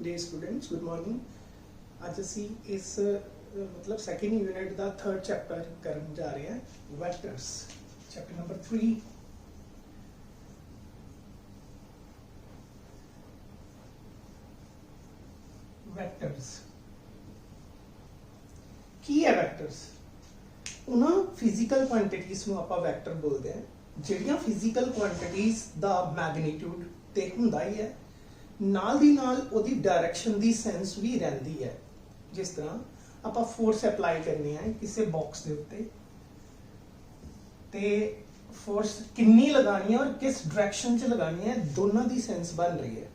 Day students good morning. ਅੱਜ ਅਸੀਂ ਇਸ मतलब सैकेंड यूनिट का थर्ड चैप्टर करन जा रहे हैं वैक्टर्स चैप्टर नंबर 3। वैक्टर्स की है वैक्टर्स उन्हां फिजिकल क्वांटिटीज ਨੂੰ ਆਪਾਂ ਵੈਕਟਰ ਬੋਲਦੇ ਹਾਂ ਜਿਹੜੀਆਂ ਫਿजिकल क्वांटिटीज ਦਾ मैग्नीट्यूड ਤੇ ਹੁੰਦਾ ਹੀ ਹੈ ਨਾਲ ਦੀ ਨਾਲ ਉਹਦੀ डायरेक्शन ਦੀ सेंस भी रहती है। जिस तरह आप फोर्स अप्लाई करनी है किसी बॉक्स के उत्ते ते फोर्स कितनी लगानी है और किस डायरेक्शन च लगानी है दोनों की सेंस बन रही है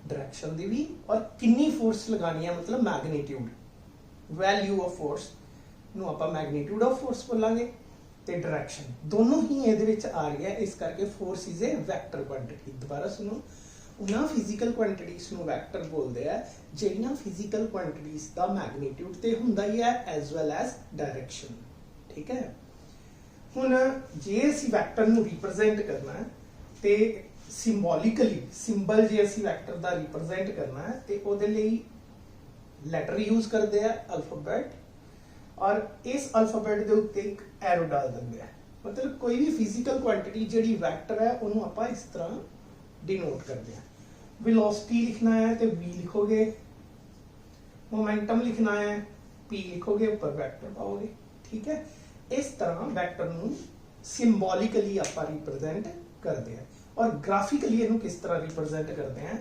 डायरेक्शन की भी और कितनी फोर्स लगानी है मतलब मैग्नीट्यूड वैल्यू ऑफ फोर्स नूं आपां मैग्नीट्यूड ऑफ फोर्स बोलांगे ते डायरेक्शन दोनों ही इहदे विच आ रही है। इस करके force is a vector quantity. दोबारा सुनो उन्हां फिजिकल क्वांटिटीज नूं वैक्टर बोलते हैं जिहड़ियां फिजिकल क्वांटिटीज का मैग्नीट्यूड ते हुंदा ही है एज वैल एज डायरेक्शन। ठीक है, हुण जे असीं वैक्टर नूं रिप्रजेंट करना है ते सिंबॉलिकली सिंबल जे असीं वैक्टर दा रिप्रजेंट करना है ते उहदे लई लैटर यूज करते हैं अल्फाबेट और इस अल्फाबेट के उत्ते एक एरो डाल देंगे। मतलब कोई भी फिजिकल क्वांटिटी जिहड़ी वैक्टर है उन्होंने आपां इस तरह डिनोट करते हैं। वेलोसिटी लिखना है तो v लिखोगे, मोमेंटम लिखना है p लिखोगे, ऊपर वैक्टर पाओगे। ठीक है, इस तरह वैक्टर नूं सिंबॉलिकली आपां रिप्रेजेंट करते हैं और ग्राफिकली इहनूं किस तरह रिप्रेजेंट करते हैं।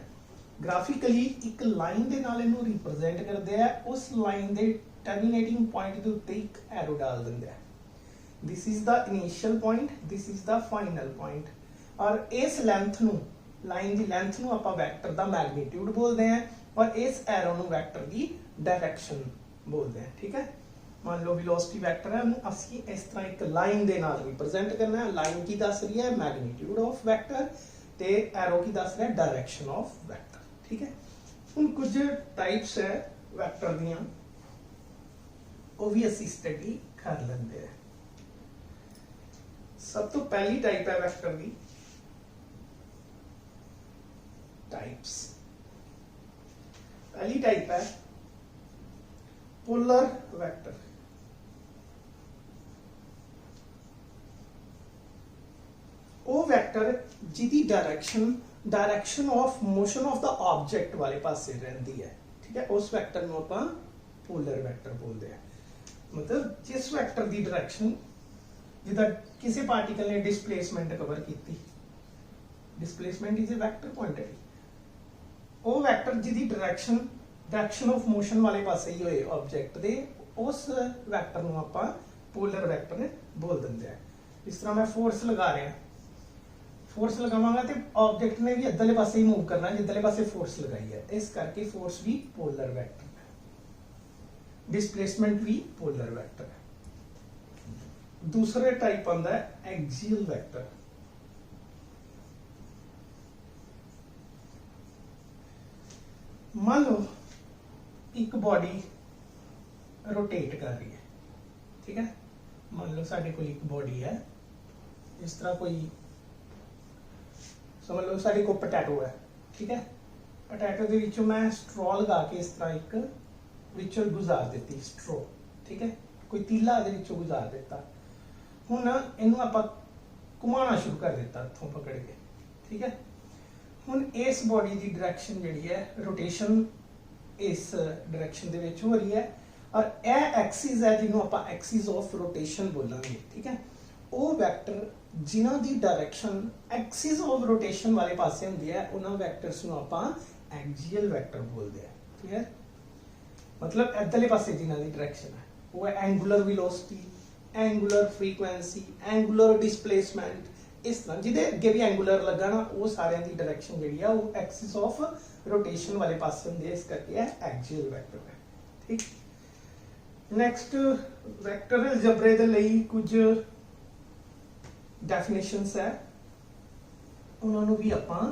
ग्राफिकली एक लाइन दे नाल इहनूं रिप्रेजेंट करते हैं, उस लाइन दे टर्मिनेटिंग पॉइंट दे उत्ते एक एरो डाल दिंदे हैं। This is the initial point, this is the final point और इस लेंथ नूं लाइन की लेंथ नूं आपां वैक्टर दा मैग्नीट्यूड बोलते हैं और इस एरो नूं वैक्टर की डायरेक्शन बोलते हैं। ठीक है, मान लो वेलोसिटी वैक्टर है उन्हें असीं इस तरह एक लाइन दे नाल रिप्रेजेंट करना है। लाइन की दस रही है मैग्नीट्यूड ऑफ वैक्टर ते एरो की दस रहा है डायरेक्शन ऑफ वैक्टर। ठीक है, हुण कुछ टाइप्स है वैक्टर दियां वो भी असीं स्टडी कर लेंदे हैं। सब तो पहली टाइप है वैक्टर की टाइप्स। पहली टाइप है पोलर वेक्टर। वो वेक्टर जिहदी direction of motion of the object वाले पासे रहती है। ठीक है, उस वेक्टर नूं आपां पोलर वेक्टर बोलते हैं। मतलब जिस वेक्टर की डायरेक्शन जिदा किसी पार्टिकल ने डिस्प्लेसमेंट कवर की, displacement is a vector quantity. वो वैक्टर जिहदी डायरेक्शन ऑफ मोशन वाले पासे ही होए ऑब्जेक्ट दे उस वैक्टर नूं आपां पोलर वैक्टर बोल दिंदे हैं। इस तरह मैं फोर्स लगा रहा, फोर्स लगावांगा तो ऑब्जेक्ट ने भी इधरले पासे ही मूव करना जिधरले पासे फोर्स लगाई है। इस करके फोर्स भी पोलर वैक्टर है, डिस्प्लेसमेंट भी पोलर वैक्टर है। दूसरा टाइप आंदा है एक्सियल वैक्टर। मान लो एक बॉडी रोटेट कर रही है। ठीक है, मान लो साडे कोल एक बॉडी है, इस तरह कोई समझ लो साडे कोल पोटैटो है। ठीक है, पोटैटो दे विचों मैं स्ट्रॉ लगा के इस तरह एक विचों गुजार देती स्ट्रॉ। ठीक है, कोई तीला दे विचों गुजार दिता। हुण इहनूं आपां घुमाना शुरू कर दिता इत्थों पकड़ के। ठीक है, हुण इस बॉडी की डायरेक्शन जिहड़ी है रोटेशन इस डायरेक्शन दे विच हो रही है और यह एक्सिस है जिन्हों आपां एक्सिस ऑफ रोटेशन बोलांगे। ठीक है, वो वैक्टर जिन्हां the direction axis of rotation वाले पासे हुंदी है उन्हां वैक्टर्स नूं आपां एक्सियल वैक्टर बोलते हैं। क्लियर, मतलब इधरले पासे जिन्हां दी डायरेक्शन है वो है angular velocity, angular frequency, angular displacement. इस तरह जिहदे अगे भी एंगुलर लगा ना वो सारे की डायरेक्शन जिहड़ी है वो एक्सिस ऑफ रोटेशन वाले पासे हुंदी है। इस करके एक्सियल वैक्टर है। ठीक, नैक्सट वैक्टर अलजेब्रे दे लई कुछ डेफिनेशंस है उन्होंने भी आपां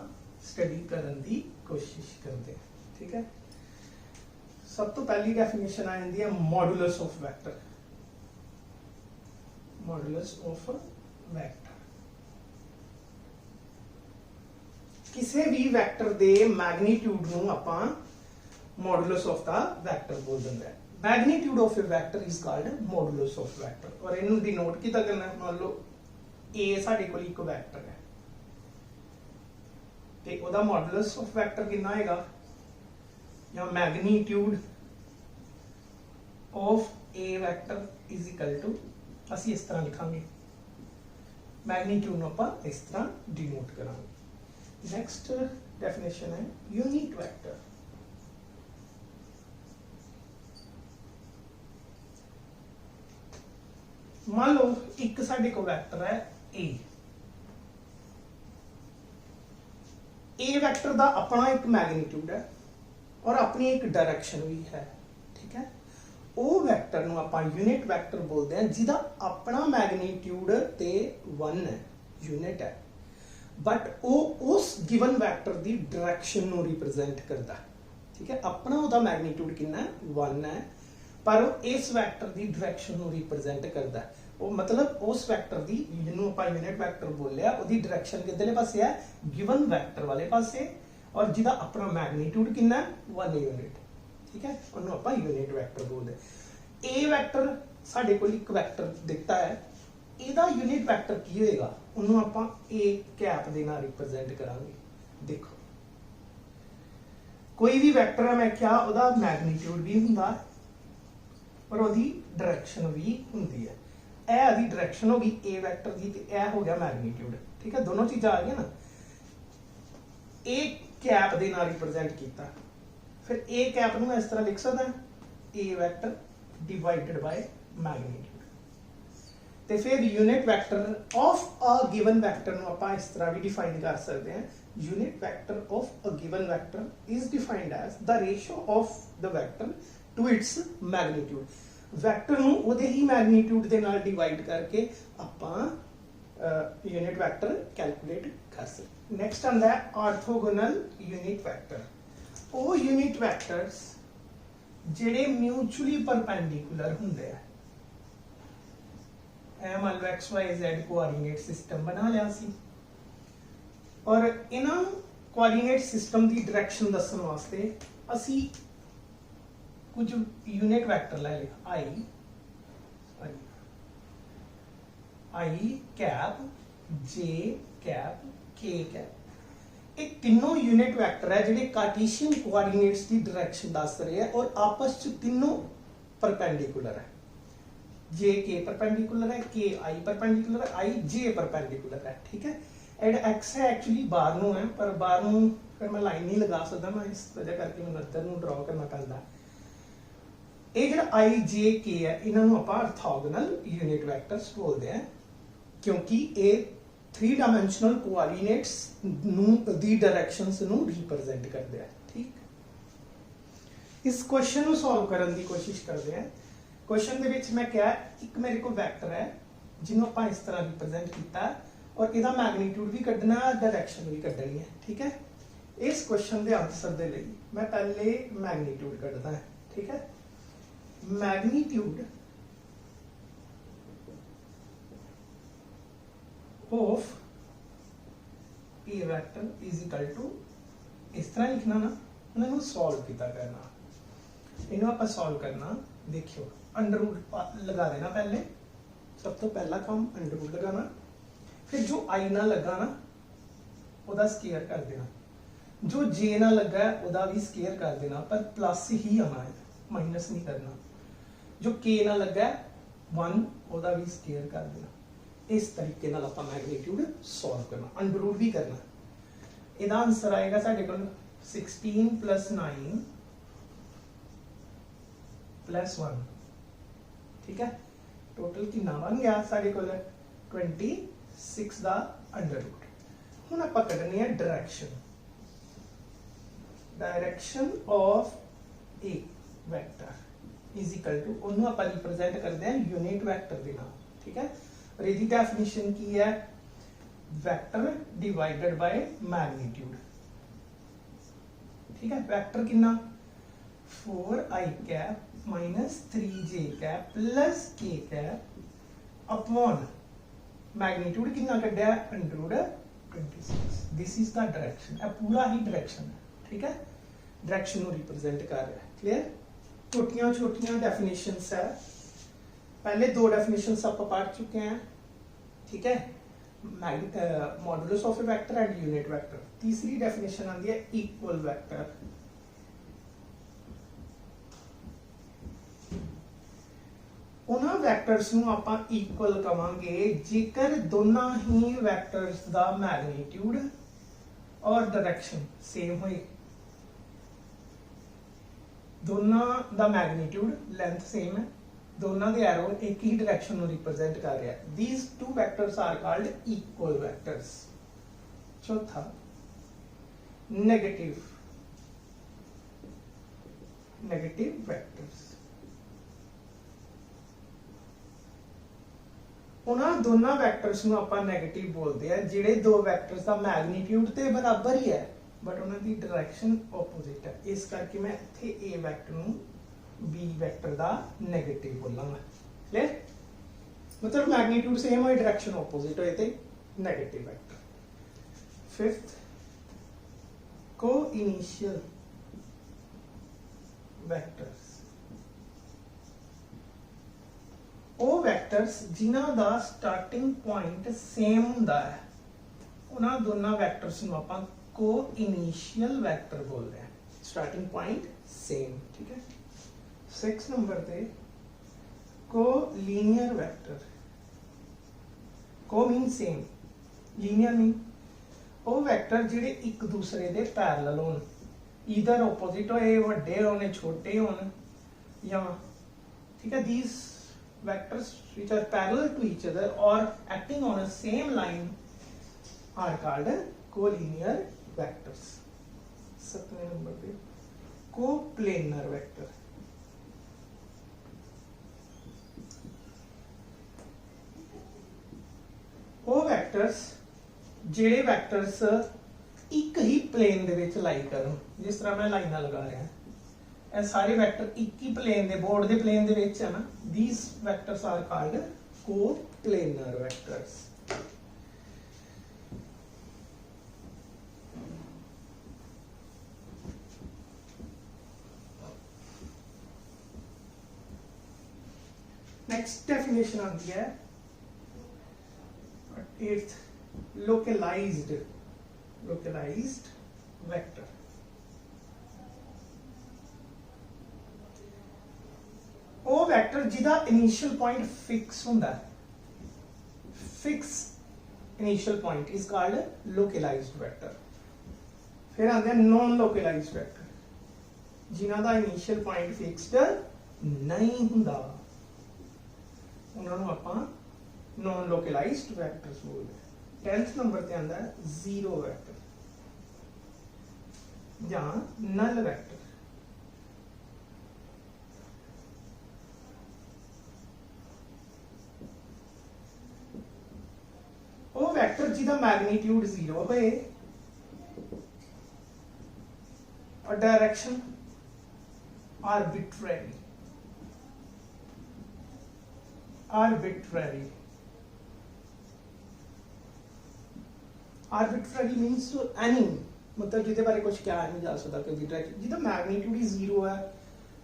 स्टडी करन दी कोशिश करते हैं। ठीक है, सब तो पहली डेफिनेशन आ जाती है modulus of vector. Modulus of vector किसी भी वैक्टर के मैग्नीट्यूड नूं आपां मॉडुलस ऑफ द वैक्टर बोल दिंदा है। Magnitude of a vector is called modulus of vector. और इनू डिनोट किदा करना, मान लो ए साडे कोल एक वैक्टर है ते ओदा मॉडुलस ऑफ वैक्टर कितना आएगा, या magnitude of a vector is equal to, असी इस तरह लिखांगे, मैग्नीट्यूड नूं आपां इस तरह डिनोट करांगे। नेक्स्ट डेफिनेशन है यूनिट वैक्टर। मान लो एक साडे को वैक्टर है ए वैक्टर दा अपना एक मैग्नीट्यूड है और अपनी एक डायरेक्शन भी है, ठीक है। वो वैक्टर नूं आपां यूनिट वैक्टर बोलते हैं जिहदा अपना मैग्नीट्यूड ते 1 है, यूनिट है, बट वो उस गिवन वैक्टर दी डायरेक्शन नूं रिप्रेजेंट करता है, ठीक है। अपना उहदा मैग्नीट्यूड कितना है 1 है, पर इस वैक्टर दी डायरेक्शन नूं रिप्रेजेंट करता है। वो मतलब उस वैक्टर दी जिन्हों आपां यूनिट वैक्टर बोलिया उहदी डायरेक्शन किधरले पासे है, गिवन वैक्टर वाले पासे, और जिहदा अपना मैग्नीट्यूड कितना है 1 यूनिट, ठीक है। उन्होंने आपां यूनिट वैक्टर बोलते। ए वैक्टर साडे कोल एक वैक्टर दिता है, इहदा यूनिट वैक्टर की होएगा, उन्होंने आपां ए कैप दे नाल रिप्रेजेंट करांगे। देखो कोई भी वैक्टर है, मैं क्या उहदा मैग्नीट्यूड भी हुंदा और उहदी डायरेक्शन भी हुंदी है। ए आदि डायरेक्शन होगी ए वैक्टर की, ते ए हो गया मैग्नीट्यूड, ठीक है। दोनों चीज़ां आ गई ना। ए कैप दे नाल रिप्रेजेंट कीता, फिर ए कैप नूं इस तरह लिख सकदा ए वैक्टर डिवाइडेड बाय मैग्नीट्यूड, ते फिर unit vector of a given vector नूं आपां इस तरह भी डिफाइन कर सकते हैं। Unit vector of a given vector is defined as the ratio of the vector to its magnitude. Vector नूं उहदे ही मैग्नीट्यूड दे नाल डिवाइड करके आपां यूनिट वैक्टर कैलकुलेट कर सकते। नेक्स्ट आंदा है ऑर्थोगोनल यूनिट वैक्टर। वो यूनिट वैक्टर्स जिहड़े म्यूचुअली परपेंडिकुलर हुंदे आ। ए मान लो XYZ कोआर्डिनेट सिस्टम बना लिया सी, और इन्हां कोआर्डिनेट सिस्टम की डायरेक्शन दस्सण वास्ते असी कुछ यूनिट वैक्टर ले लिया आई कैप, जे कैप, के कैप। ये तीनों यूनिट वैक्टर है जिहड़े कार्टेशियन कोआर्डिनेट्स की डायरेक्शन दस रहे हैं और आपस च तीनों परपेंडिकुलर है। जे के परपेंडिकुलर है, के आई परपेंडिकुलर है, आई जे परपेंडिकुलर है, ठीक है। एड एक्स है एक्चुअली बाहर नूं है, पर बाहर नूं फिर मैं लाइन नहीं लगा सकता, मैं इस वजह करके मैं अंदर नूं ड्रॉ करना पैंदा। ये जो आई जे के है इन्होंने आप ऑर्थोगोनल यूनिट वैक्टर्स बोलते हैं, क्योंकि ये 3 डायमेंशनल कोआर्डिनेट्स दी डायरेक्शंस नू रिप्रेजेंट करते हैं, ठीक। इस क्वेश्चन को सॉल्व करने की कोशिश करते हैं। क्वेश्चन दे विच मैं क्या, एक मेरे को वैक्टर है जिन्हों आप इस तरह रिप्रेजेंट किया और इसका मैग्नीट्यूड भी कढ़ना, डायरेक्शन भी कढ़नी है, ठीक है। इस क्वेश्चन के आंसर के लिए मैं पहले मैग्नीट्यूड कढ़दा है, ठीक है। Magnitude of a vector is equal to, इस तरह लिखना ना, उन्होंने सॉल्व किया करना, इन्हों आप सॉल्व करना। देखियो अंडर रूट लगा देना, पहले सब तो पहला काम अंडर रूट लगाना, फिर जो आई ना लगा ना उदा स्केयर कर देना, जो जे ना लगा है उदा भी स्केयर कर देना, पर प्लस ही आना है, माइनस नहीं करना। जो के ना लगा 1 ओदा भी स्केयर कर देना। इस तरीके नाल आपां मैग्नीट्यूड सॉल्व करना, अंडर रूट भी करना। इहदा आंसर आएगा साडे कोल 16 + 9 + 1, ठीक है। टोटल कितना बन गया साडे कोल 26 दा अंडर रूट। हुण आपां कढनी है direction of a vector is equal to, उन्होंने आप रिप्रेजेंट करते हैं यूनिट वैक्टर के नाम, ठीक है। और इसकी डेफिनेशन की है, वैक्टर डिवाइडेड बाय मैग्नीट्यूड, ठीक है। वैक्टर कितना 4i cap -3j cap plus k cap upon magnitude कितना कढ़िया √26। दिस इज द डायरेक्शन, पूरा ही डायरेक्शन है, ठीक है। डायरेक्शन को रिप्रेजेंट कर रहा है। क्लियर? छोटियां छोटियां डेफिनेशंस है। पहले दो डेफिनेशंस आप पढ़ चुके हैं, ठीक है, modulus of A vector and unit vector. तीसरी डेफिनेशन आती है इक्वल वेक्टर। उन्हां वैक्टर्स नूं आपां इक्वल कवांगे जेकर दोनों ही वैक्टर्स दा मैग्नीट्यूड और डायरेक्शन सेम होए। दोनों दा मैग्नीट्यूड लेंथ सेम है, दोनों दे एरो एक ही डायरेक्शन नूं रिप्रेजेंट कर रहा है। These two vectors are called equal vectors. चौथा नेगेटिव वैक्टर्स। उन्हां दोनों वैक्टर्स नूं आपां नेगेटिव बोलते हैं जिहड़े दो वैक्टर्स का मैग्नीट्यूड ते बराबर ही है बट उन्हां दी डायरेक्शन ओपोजिट है। इस करके मैं इत्थे ए वैक्टर नूं बी वैक्टर दा नेगेटिव बोलांगा। क्लियर? मतलब मैग्नीट्यूड सेम होए डायरेक्शन ओपोजिट होए ते नेगेटिव वैक्टर। फिफ्थ को इनिशियल वैक्टर्स। ਉਹ ਵੈਕਟਰਸ ਜਿਨ੍ਹਾਂ ਦਾ ਸਟਾਰਟਿੰਗ ਪੁਆਇੰਟ ਸੇਮ ਹੁੰਦਾ ਹੈ ਉਹਨਾਂ ਦੋਨਾਂ ਵੈਕਟਰਸ ਨੂੰ ਆਪਾਂ ਕੋ ਇਨੀਸ਼ੀਅਲ ਵੈਕਟਰ ਬੋਲਦੇ ਹਾਂ। ਸਟਾਰਟਿੰਗ ਪੁਆਇੰਟ ਸੇਮ, ਠੀਕ ਹੈ। 6 ਨੰਬਰ ਤੇ ਕੋ ਲੀਨੀਅਰ ਵੈਕਟਰ। ਕੋ ਮੀਨ ਸੇਮ, ਲੀਨੀਅਰ ਮੀਨ ਉਹ ਵੈਕਟਰ ਜਿਹੜੇ ਇੱਕ ਦੂਸਰੇ ਦੇ ਪੈਰਲਲ ਹੋਣ, ਈਦਰ ਆਪੋਜ਼ਿਟ ਹੋਏ, ਵੱਡੇ ਹੋਣ, ਛੋਟੇ ਹੋਣ ਜਾਂ, ਠੀਕ ਹੈ। these vectors which are parallel to each other or acting on a same line are called collinear vectors। 7वें नंबर पे coplanar vector। वो vectors ਜਿਹੜੇ vectors ਇੱਕ ਹੀ plane ਦੇ ਵਿੱਚ लाई ਕਰਨ, जिस तरह मैं लाइनां लगा रहा ਹਾਂ, सारे वैक्टर एक ही प्लेन दे बोर्ड दे प्लेन दे विच है ना। these vectors are called coplanar vectors। Next definition आती है 8th localized vector। वो वैक्टर जिदा इनिशियल पॉइंट फिक्स होता है, fix initial point is called localised vector. फिर आते हैं नॉन लोकलाइज्ड वैक्टर, जिन्हां दा इनिशियल पॉइंट फिक्स्ड नहीं हुंदा, उन्हां नूं आपां नॉन लोकलाइज्ड वैक्टर्स बोलदे हैं। 10th नंबर ते आंदा है जीरो वैक्टर या नल वैक्टर। वो वैक्टर जिदा मैग्नीट्यूड 0 होए और direction arbitrary means to any, मतलब जिदे बारे कुछ क्या नहीं जा सकता कोई डायरेक्शन जिदा मैग्नीट्यूड ही 0 है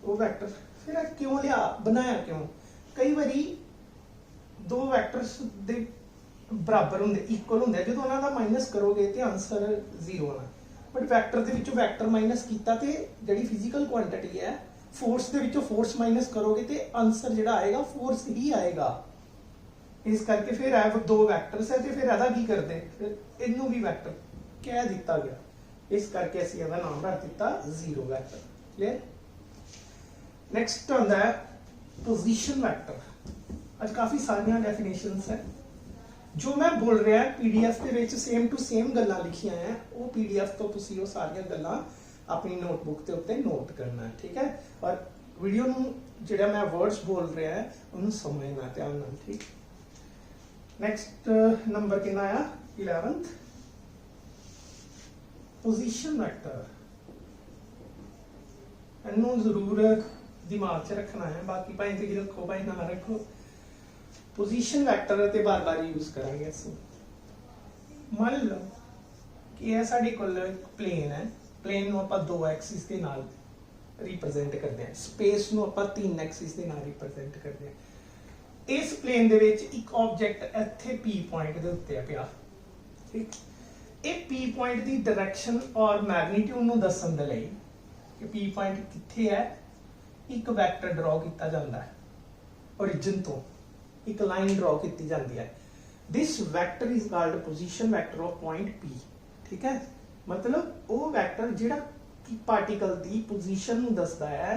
वो वैक्टर। फिर क्यों लिया बनाया क्यों? कई बारी दो वैक्टर्स दे बराबर होंगे, इक्वल होंगे, जो उन्होंने माइनस करोगे तो आंसर 0 आना। बट वैक्टर के विचों वैक्टर माइनस किया तो जी फिजिकल क्वांटिटी है फोर्स के विचों फोर्स माइनस करोगे तो आंसर जो आएगा फोर्स ही आएगा। इस करके फिर दो वैक्टर्स है तो फिर एदा की करते, फिर इनू भी वैक्टर कह दिता गया, इस करके असीं इहदा नाम रख दिता जीरो वैक्टर। क्लियर? नेक्स्ट आता है पोजीशन वैक्टर। आज काफ़ी सारिया डेफिनेशंस है जो मैं बोल रहा है PDF के विच सेम टू सेम गल्लां लिखियां हैं, वो PDF तो तुसीं वो सारियां गल्लां अपनी नोटबुक के उत्ते नोट करना है, ठीक है। और वीडियो नूं जिहड़ा मैं वर्ड्स बोल रहा है उन्होंने समझना ध्यान नाल, ठीक। नेक्स्ट नंबर कितना आया 11th पोजीशन वैक्टर। इनू जरूर दिमाग च रखना है, बाकी भाई तुसीं रखो भाई ना रखो। पोजीशन वैक्टर ते बार बार यूज करांगे। मान लो कि यह साडे कोल एक प्लेन है, ਪਲੇਨ ਨੂੰ ਆਪਾਂ ਦੋ ਐਕਸਿਸ ਦੇ ਨਾਲ ਰਿਪਰੈਜ਼ੈਂਟ ਕਰਦੇ ਹਾਂ, ਸਪੇਸ ਨੂੰ ਆਪਾਂ ਤਿੰਨ ਐਕਸਿਸ ਦੇ ਨਾਲ ਰਿਪਰੈਜ਼ੈਂਟ ਕਰਦੇ ਹਾਂ। ਇਸ ਪਲੇਨ ਦੇ ਵਿੱਚ ਇੱਕ ਆਬਜੈਕਟ ਇੱਥੇ P ਪੁਆਇੰਟ ਦੇ ਉੱਤੇ ਆ ਪਿਆ, ਠੀਕ। ਇਹ P ਪੁਆਇੰਟ ਦੀ ਡਾਇਰੈਕਸ਼ਨ ਔਰ ਮੈਗਨੀਟਿਊਡ ਨੂੰ ਦੱਸਣ ਦੇ ਲਈ ਕਿ P ਪੁਆਇੰਟ ਕਿੱਥੇ ਹੈ, ਇੱਕ ਵੈਕਟਰ ਡਰਾ ਕੀਤਾ ਜਾਂਦਾ ਹੈ। ओरिजिन तो एक लाइन ड्रॉ की जाती है। This vector is called position vector of point P, ठीक है। मतलब वो वैक्टर जिहड़ा कि पार्टिकल दी पोजीशन नूं दसदा है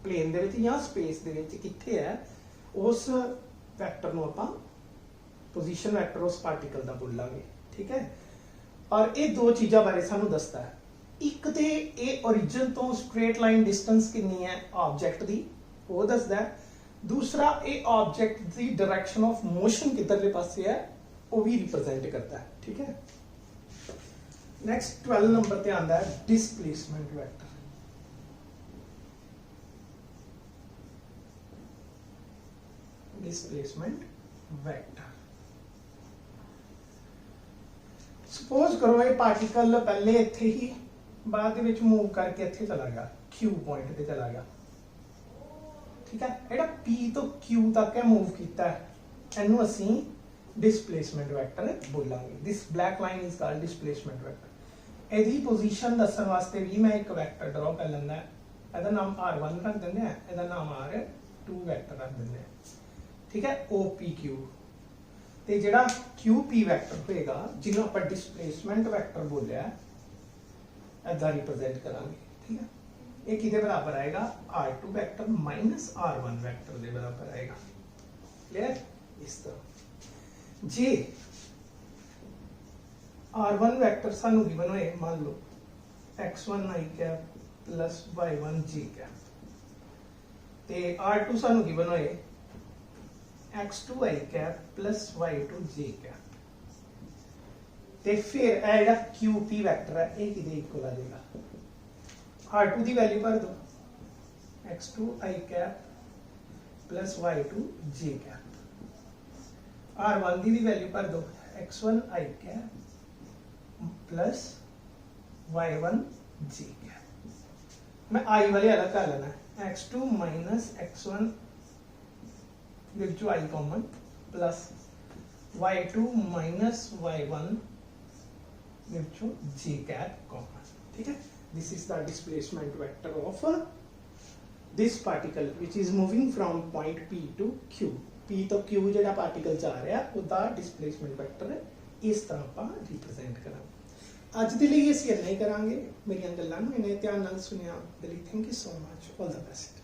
प्लेन दे विच या स्पेस दे विच कित्थे है, उस वैक्टर नूं आपां पोजीशन वैक्टर उस पार्टिकल दा बोलांगे, ठीक है। और ये दो चीज़ां बारे सानूं दसदा है, एक ते ये ओरिजिन तो स्ट्रेट लाइन डिस्टेंस कितनी है ऑब्जेक्ट दी वो दसदा है, दूसरा ये ऑब्जेक्ट की डायरेक्शन ऑफ मोशन किधरले पासे है वो भी रिप्रेजेंट करता है, ठीक है। नेक्स्ट 12 नंबर पे आता है displacement vector. Displacement vector, suppose करो ये पार्टिकल पहले इत्थे ही बाद विच मूव करके इत्थे चला गया, Q पॉइंट पे चला गया, ठीक है। ਜਿਹੜਾ P ਤੋਂ Q ਤੱਕ ਹੈ मूव ਕੀਤਾ ਹੈ, ਇਹਨੂੰ ਅਸੀਂ डिस्प्लेसमेंट वेक्टर बोलांगे। This black line is called displacement vector. ਇਹਦੀ पोजीशन ਦੱਸਣ ਵਾਸਤੇ ਵੀ ਮੈਂ ਇੱਕ ਵੈਕਟਰ ਡਰਾ ਕਰ ਲੈਂਦਾ, ਇਹਦਾ ਨਾਮ R1 ਰੱਖ ਦਿੰਦੇ ਆ, ਇਹਦਾ ਨਾਮ R2 ਵੈਕਟਰ ਰੱਖ ਦਿੰਦੇ ਆ, ਠੀਕ ਹੈ। OPQ ਤੇ ਜਿਹੜਾ QP ਵੈਕਟਰ ਹੋਏਗਾ ਜਿਹਨੂੰ ਆਪਾਂ डिस्प्लेसमेंट वेक्टर बोलिਆ ਇਹਦਾ रिप्रेजेंट ਕਰਾਂਗੇ, ठीक है। ये किधे बराबर आएगा, R2 vector minus R1 vector के बराबर आएगा, क्लियर। इस तरह जे R1 वेक्टर सानू गिवन होए, मान लो x1 i cap plus y1 j cap, ते R2 सानू गिवन होए x2 i cap plus y2 j cap, ते फिर ए जेड़ा QP वेक्टर है ये किधे इक्वल आ जाएगा, R2 की वैल्यू भर दो x2 i cap plus y2 j cap, R1 की भी वैल्यू भर दो x1 i cap plus y1 j cap. मैं i वाले अलग कर लेना, x2 माइनस x1 विचों i common plus y2 minus y1 विचों j कैप कॉमन, ठीक है। This is the displacement vector of this particle which is moving from point P to Q। P तो Q ਜਿਹੜਾ ਪਾਰਟੀਕਲ ਜਾ ਰਿਹਾ ਉਹਦਾ displacement vector ਇਸ ਤਰ੍ਹਾਂ ਆਪਾਂ ਰਿਪਰੈਜ਼ੈਂਟ ਕਰਾਂਗੇ। ਅੱਜ ਦੇ ਲਈ ਅਸੀਂ ਇੰਨਾ ਹੀ ਕਰਾਂਗੇ। ਮੇਰੀਆਂ ਗੱਲਾਂ ਨੂੰ ਇਹਨੇ ਧਿਆਨ ਨਾਲ ਸੁਣਿਆ ਦੇ ਲਈ thank you so much, all the best.